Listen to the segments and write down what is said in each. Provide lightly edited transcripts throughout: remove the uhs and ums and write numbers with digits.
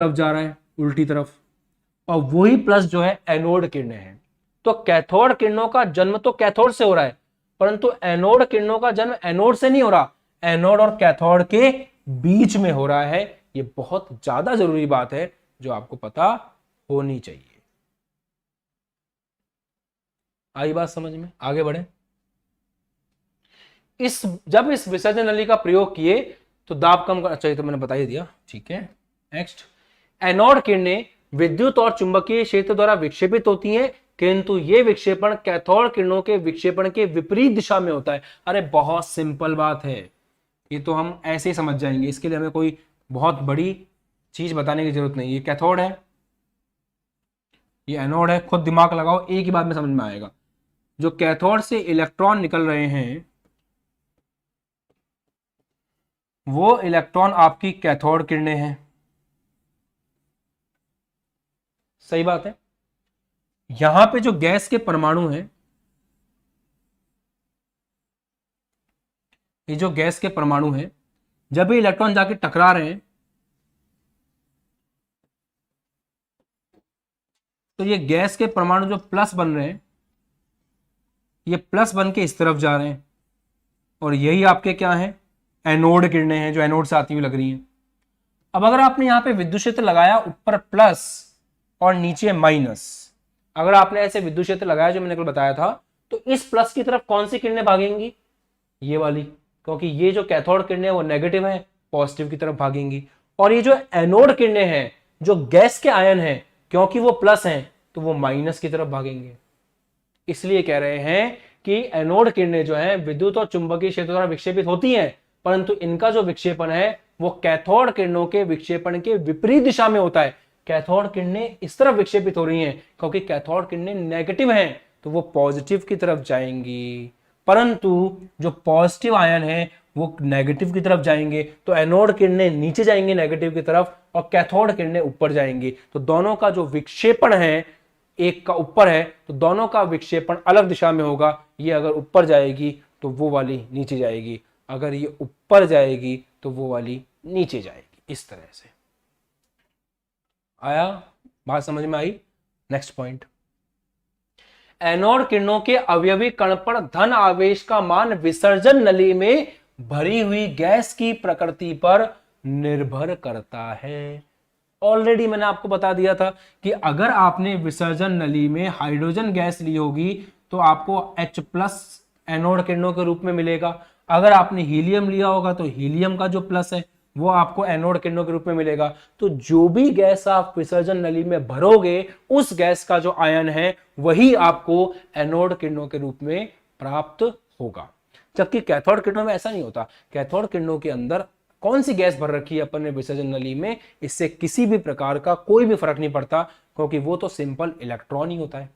तरफ जा रहा है, उल्टी तरफ, और वही प्लस जो है एनोड किरणें हैं। तो कैथोड किरणों का जन्म तो कैथोड से हो रहा है, परंतु एनोड किरणों का जन्म एनोड से नहीं हो रहा, एनोड और कैथोड के बीच में हो रहा है। ये बहुत ज्यादा जरूरी बात है जो आपको पता होनी चाहिए। आई बात समझ में? आगे बढ़े। जब इस विसर्जन नली का प्रयोग किए तो दाब कम करना चाहिए, तो मैंने बता ही दिया, ठीक है। नेक्स्ट, एनोड किरणें विद्युत और चुंबकीय क्षेत्र द्वारा विक्षेपित होती हैं, किंतु ये विक्षेपण कैथोड किरणों के विक्षेपण के विपरीत दिशा में होता है। अरे बहुत सिंपल बात है, ये तो हम ऐसे ही समझ जाएंगे, इसके लिए हमें कोई बहुत बड़ी चीज बताने की जरूरत नहीं। ये कैथोड है, ये एनोड है, खुद दिमाग लगाओ, एक ही बात में समझ में आएगा। जो कैथोड से इलेक्ट्रॉन निकल रहे हैं वो इलेक्ट्रॉन आपकी कैथोड किरणें हैं, सही बात है। यहां पे जो गैस के परमाणु हैं, ये जो गैस के परमाणु हैं, जब ये इलेक्ट्रॉन जाके टकरा रहे हैं तो ये गैस के परमाणु जो प्लस बन रहे हैं, ये प्लस बन के इस तरफ जा रहे हैं, और यही आपके क्या है, एनोड किरणें हैं जो एनोड से आती हुई लग रही हैं। अब अगर आपने यहां पे विद्युत क्षेत्र लगाया, ऊपर प्लस और नीचे माइनस, अगर आपने ऐसे विद्युत क्षेत्र लगाया जो मैंने कल बताया था, तो इस प्लस की तरफ कौन सी किरणें भागेंगी, ये वाली, क्योंकि ये जो कैथोड किरणें वो नेगेटिव है, पॉजिटिव की तरफ भागेंगी। और ये जो एनोड किरणें हैं, जो गैस के आयन हैं, क्योंकि वो प्लस हैं तो वो माइनस की तरफ भागेंगे। इसलिए कह रहे हैं कि एनोड किरणें जो हैं विद्युत और चुंबकीय क्षेत्र द्वारा विक्षेपित होती हैं, परंतु इनका जो विक्षेपण है वो कैथोड किरणों के विक्षेपण के विपरीत दिशा में होता है। कैथोड किरणें इस तरफ विक्षेपित हो रही हैं क्योंकि कैथोड किरणें नेगेटिव हैं, तो वो पॉजिटिव की तरफ जाएंगी, परंतु जो पॉजिटिव आयन है वो नेगेटिव की तरफ जाएंगे। तो एनोड किरणें नीचे जाएंगे नेगेटिव की तरफ, और कैथोड किरणें ऊपर जाएंगी। तो दोनों का जो विक्षेपण है, एक का ऊपर है तो दोनों का विक्षेपण अलग दिशा में होगा। ये अगर ऊपर जाएगी तो वो वाली नीचे जाएगी, अगर ये ऊपर जाएगी तो वो वाली नीचे जाएगी, इस तरह से। आया बात समझ में? आई। नेक्स्ट पॉइंट, एनोड किरणों के अवयवी कण पर धन आवेश का मान विसर्जन नली में भरी हुई गैस की प्रकृति पर निर्भर करता है। ऑलरेडी मैंने आपको बता दिया था कि अगर आपने विसर्जन नली में हाइड्रोजन गैस ली होगी तो आपको H+ एनोड किरणों के रूप में मिलेगा। अगर आपने हीलियम लिया होगा तो हीलियम का जो प्लस है वो आपको एनोड किरणों के रूप में मिलेगा। तो जो भी गैस आप विसर्जन नली में भरोगे, उस गैस का जो आयन है वही आपको एनोड किरणों के रूप में प्राप्त होगा। जबकि कैथोड किरणों में ऐसा नहीं होता। कैथोड किरणों के अंदर कौन सी गैस भर रखी है अपन ने विसर्जन नली में, इससे किसी भी प्रकार का कोई भी फर्क नहीं पड़ता, क्योंकि वो तो सिंपल इलेक्ट्रॉन ही होता है।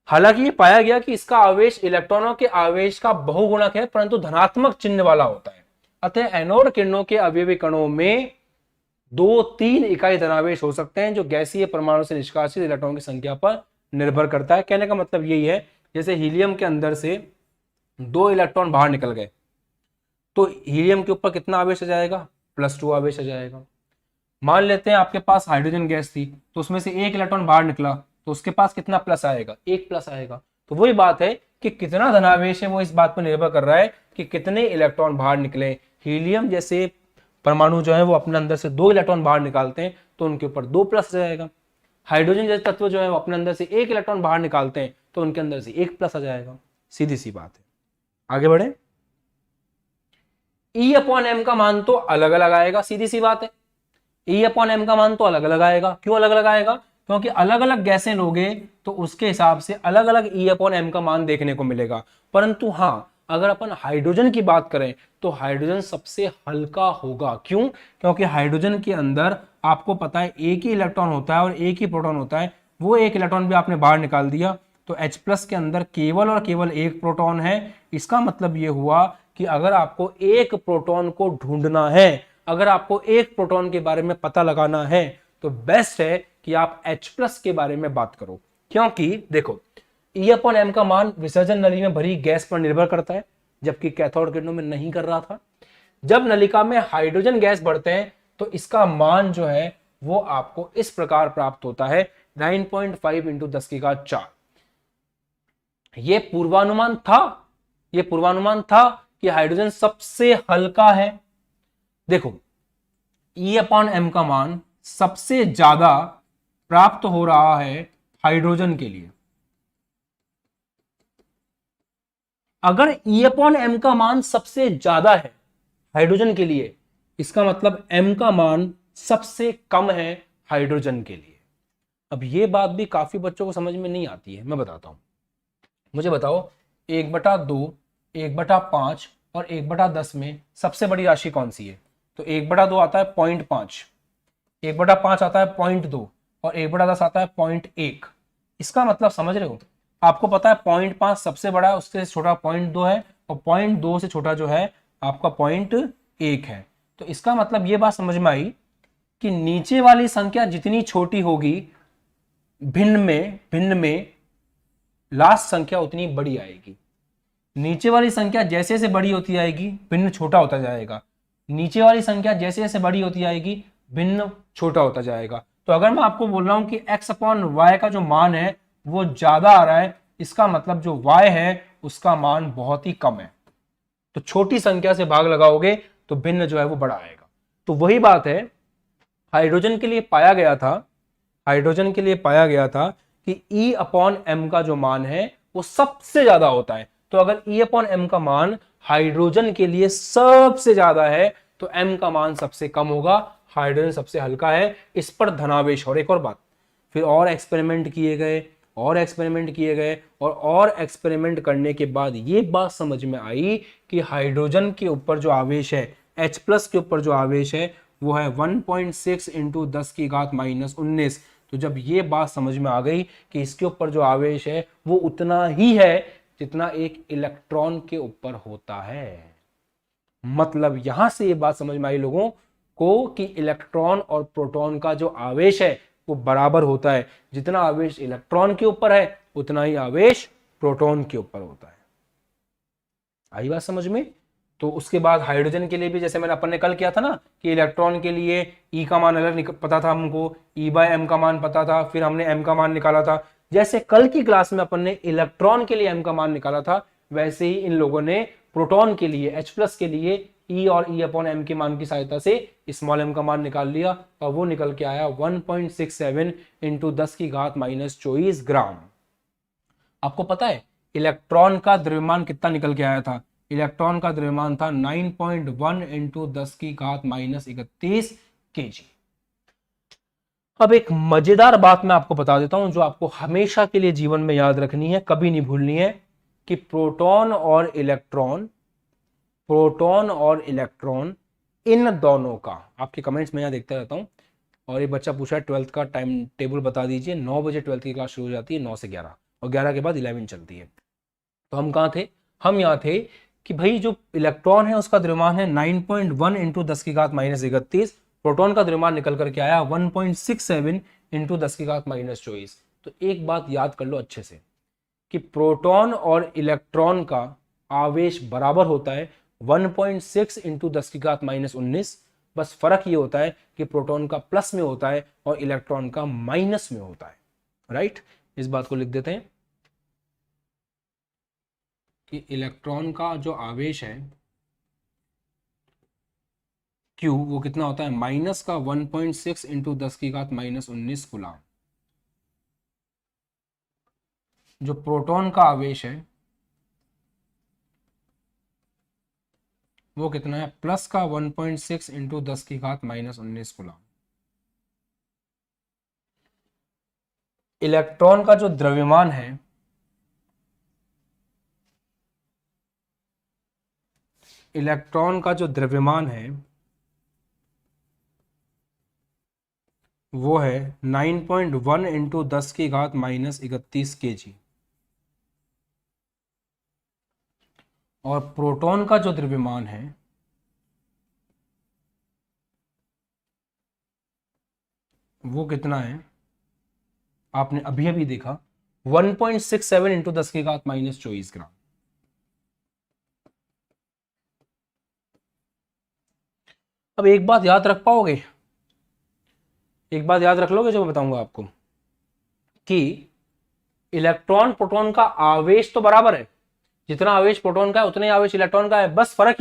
हालांकि ये पाया गया कि इसका आवेश इलेक्ट्रॉनों के आवेश का बहुगुणक है, परंतु धनात्मक चिन्ह वाला होता है। अतः एनोड किरणों के अवयवी कणों में 2-3 इकाई धनावेश हो सकते हैं, जो गैसीय परमाणु से निष्कासित इलेक्ट्रॉन की संख्या पर निर्भर करता है। कहने का मतलब यही है, जैसे हीलियम के अंदर से 2 इलेक्ट्रॉन बाहर निकल गए तो हीलियम के ऊपर कितना आवेश आ जाएगा, +2 आवेश आ जाएगा। मान लेते हैं आपके पास हाइड्रोजन गैस थी तो उसमें से 1 इलेक्ट्रॉन बाहर निकला तो उसके पास कितना प्लस आएगा, 1 प्लस आएगा। तो वही बात है कि कितना धनावेश है वो इस बात पर निर्भर कर रहा है कि कितने इलेक्ट्रॉन बाहर निकले। हीलियम जैसे परमाणु जो है वो अपने अंदर से 2 इलेक्ट्रॉन बाहर निकालते हैं तो उनके ऊपर 2 प्लस जाएगा। हाइड्रोजन जैसे तत्व जो है वो अपने अंदर से 1 इलेक्ट्रॉन बाहर निकालते हैं तो उनके अंदर से 1 प्लस आ जाएगा। सीधी सी बात है। आगे बढ़े। E/m का मान तो अलग अलग आएगा, सीधी सी बात है। E/m का मान तो अलग अलग आएगा। क्यों अलग अलग आएगा? क्योंकि अलग अलग गैसें लोगे तो उसके हिसाब से अलग अलग E/m का मान देखने को मिलेगा। परंतु हाँ, अगर अपन हाइड्रोजन की बात करें तो हाइड्रोजन सबसे हल्का होगा। क्यों? क्योंकि हाइड्रोजन के अंदर आपको पता है एक ही इलेक्ट्रॉन होता है और एक ही प्रोटॉन होता है। वो एक इलेक्ट्रॉन भी आपने बाहर निकाल दिया तो H+ के अंदर केवल और केवल एक प्रोटॉन है। इसका मतलब ये हुआ कि अगर आपको एक प्रोटॉन को ढूंढना है, अगर आपको एक प्रोटॉन के बारे में पता लगाना है, तो बेस्ट है कि आप H+ के बारे में बात करो। क्योंकि देखो, E/m का मान विसर्जन नली में भरी गैस पर निर्भर करता है, जबकि कैथोड किरणों में नहीं कर रहा था। जब नलिका में हाइड्रोजन गैस बढ़ते हैं तो इसका मान जो है वो आपको इस प्रकार प्राप्त होता है 9.5 इंटू 10⁴। ये पूर्वानुमान था कि हाइड्रोजन सबसे हल्का है। देखो E/m का मान सबसे ज्यादा प्राप्त हो रहा है हाइड्रोजन के लिए। अगर E/m का मान सबसे ज्यादा है हाइड्रोजन के लिए, इसका मतलब m का मान सबसे कम है हाइड्रोजन के लिए। अब ये बात भी काफी बच्चों को समझ में नहीं आती है, मैं बताता हूं। मुझे बताओ 1/2, 1/5 और 1/10 में सबसे बड़ी राशि कौन सी है? तो 1/2 आता है 0.5, 1/5 आता है 0.2 और 1/10 आता है 0.1। इसका मतलब समझ रहे हो? आपको पता है 0.5 सबसे बड़ा है, उससे छोटा 0.2 है और 0.2 से छोटा जो है आपका 0.1 है। तो इसका मतलब ये बात समझ में आई कि नीचे वाली संख्या जितनी छोटी होगी भिन्न में लास्ट संख्या उतनी बड़ी आएगी। नीचे वाली संख्या जैसे जैसे बड़ी होती आएगी भिन्न छोटा होता जाएगा, नीचे वाली संख्या जैसे जैसे बड़ी होती आएगी भिन्न छोटा होता जाएगा। तो अगर मैं आपको बोल रहा हूं कि x/y का जो मान है वो ज्यादा आ रहा है, इसका मतलब जो y है उसका मान बहुत ही कम है। तो छोटी संख्या से भाग लगाओगे तो भिन्न जो है वो बड़ा आएगा। तो वही बात है हाइड्रोजन के लिए पाया गया था कि E/m का जो मान है वो सबसे ज्यादा होता है। तो अगर E/m का मान हाइड्रोजन के लिए सबसे ज्यादा है तो m का मान सबसे कम होगा, हाइड्रोजन सबसे हल्का है, इस पर धनावेश। और एक और बात, फिर और एक्सपेरिमेंट किए गए और एक्सपेरिमेंट करने के बाद ये बात समझ में आई कि हाइड्रोजन के ऊपर जो आवेश है H+ के ऊपर जो आवेश है वो है 1.6 इंटू 10⁻⁻19। तो जब ये बात समझ में आ गई कि इसके ऊपर जो आवेश है वो उतना ही है जितना एक इलेक्ट्रॉन के ऊपर होता है। मतलब यहां से ये बात समझ में आई लोगों को कि इलेक्ट्रॉन और प्रोटॉन का जो आवेश है वो बराबर होता है। जितना आवेश इलेक्ट्रॉन के ऊपर है उतना ही आवेश प्रोटॉन के ऊपर होता है। आई बात समझ में? तो उसके बाद हाइड्रोजन के लिए भी जैसे मैंने अपन ने कल किया था ना कि इलेक्ट्रॉन के लिए E का मान अलग पता था हमको, E/m का मान पता था, फिर हमने m का मान निकाला था। जैसे कल की क्लास में अपन ने इलेक्ट्रॉन के लिए m का मान निकाला था, वैसे ही इन लोगों ने प्रोटॉन के लिए H+ के लिए E और E/m के मान की सहायता से स्मॉल m का मान निकाल लिया और वो निकल के आया 1.67 इंटू 10⁻24 ग्राम। आपको पता है इलेक्ट्रॉन का द्रव्यमान कितना निकल के आया था? इलेक्ट्रॉन का द्रव्यमान था 9.1 इंटू 10⁻31 kg। अब एक मजेदार बात मैं आपको बता देता हूं जो आपको हमेशा के लिए जीवन में याद रखनी है, कभी नहीं भूलनी है, कि प्रोटॉन और इलेक्ट्रॉन इन दोनों का, आपके कमेंट्स में यहां देखता रहता हूं। और एक बच्चा पूछा 12th का टाइम टेबल बता दीजिए। 9 बजे 12th की क्लास शुरू हो जाती है, 9 से 11, और 11 के बाद 11 चलती है। तो हम कहाँ थे? हम यहाँ थे कि भाई जो इलेक्ट्रॉन है उसका द्रव्यमान है 9.1 इंटू 10⁻31। प्रोटॉन का द्रव्यमान निकल करके आया 1.67 इंटू 10⁻24। तो एक बात याद कर लो अच्छे से कि प्रोटॉन और इलेक्ट्रॉन का आवेश बराबर होता है 1.6 इंटू 10⁻19। बस फर्क ये होता है कि प्रोटॉन का प्लस में होता है और इलेक्ट्रॉन का माइनस में होता है। राइट, इस बात को लिख देते हैं कि इलेक्ट्रॉन का जो आवेश है Q वो कितना होता है? माइनस का 1.6 इंटू 10⁻19 गुलाम। जो प्रोटॉन का आवेश है वो कितना है? प्लस का 1.6 इंटू 10⁻19 गुलाम। इलेक्ट्रॉन का जो द्रव्यमान है वो है 9.1 इंटू 10⁻31 kg। और प्रोटॉन का जो द्रव्यमान है वो कितना है? आपने अभी अभी देखा 1.67 इंटू 10⁻24 ग्राम। अब एक बात याद रख पाओगे, एक बात याद रख लोगे जो मैं बताऊंगा आपको, कि इलेक्ट्रॉन प्रोटॉन का आवेश तो बराबर है, जितना आवेश प्रोटॉन का है उतना ही आवेश इलेक्ट्रॉन का है, बस फर्क